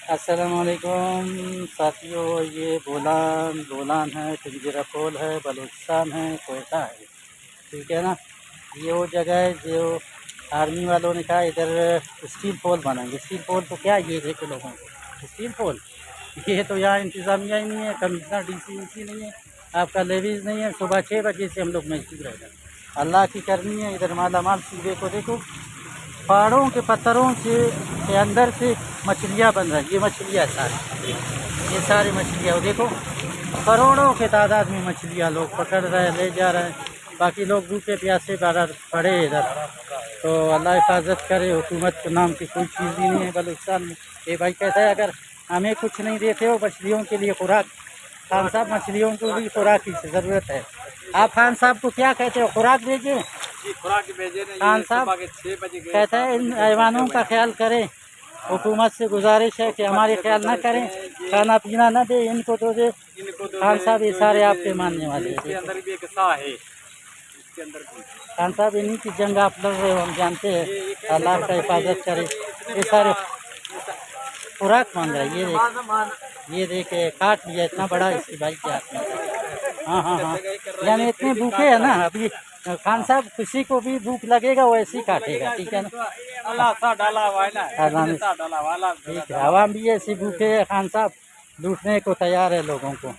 अस्सलामुअलैकुम साथियों, ये बोलान है, खंजीरा पोल है, बलूचिस्तान है, कोयटा है। ठीक है ना। ये वो जगह है जो आर्मी वालों ने कहा इधर स्टील पोल बनाएंगे। स्टील पोल तो क्या, ये देखो लोगों को स्टील पोल, ये तो यहाँ इंतज़ामिया ही नहीं है, कमिश्नर डीसी नहीं है, आपका लेवीज़ नहीं है। सुबह 6 बजे से हम लोग महसूस रहेगा। अल्लाह की करनी है। इधर माला माल सूबे को देखो, पहाड़ों के पत्थरों से के अंदर से मछलियाँ बन रही। ये मछलियाँ सारी, ये सारी मछलियाँ देखो, करोड़ों के तादाद में मछलियाँ लोग पकड़ रहे हैं, ले जा रहे हैं। बाकी लोग भूखे प्यासे पड़े इधर। तो अल्लाह हिफाजत करे। हुकूमत के नाम की कोई चीज़ ही नहीं है बलूचिस्तान में। ये भाई कहता है अगर हमें कुछ नहीं देते हो मछलियों के लिए खुराक, खान साहब मछलियों को भी खुराक की ज़रूरत है। आप खान साहब को क्या कहते हो, खुराक भेजें? खुराक भेजे खान साहब कहता है इन हैवानों का ख्याल करें। हुकूमत से गुजारिश है कि हमारे ख्याल ना करें, खाना पीना ना दे इनको, तो दे। खान साहब ये सारे आपके मानने वाले हैं। अंदर भी एक सा है, इसके अंदर भी खान साहब इन्हीं की जंग आप लड़ रहे हो, हम जानते हैं। अल्लाह का हिफाजत करे। ये सारे खुराक मांग रहे हैं। ये देखे काट लिया इतना बड़ा इसकी भाई के हाथ में। हाँ, यानी इतने भूखे है ना अभी। खान साहब किसी को भी भूख लगेगा वो ऐसे ही काटेगा। ठीक है ना। अल्लाह सा डाला हुआ है ना, ठीक है, आवाम भी ऐसे भूखे है, खान साहब लूटने को तैयार है लोगों को।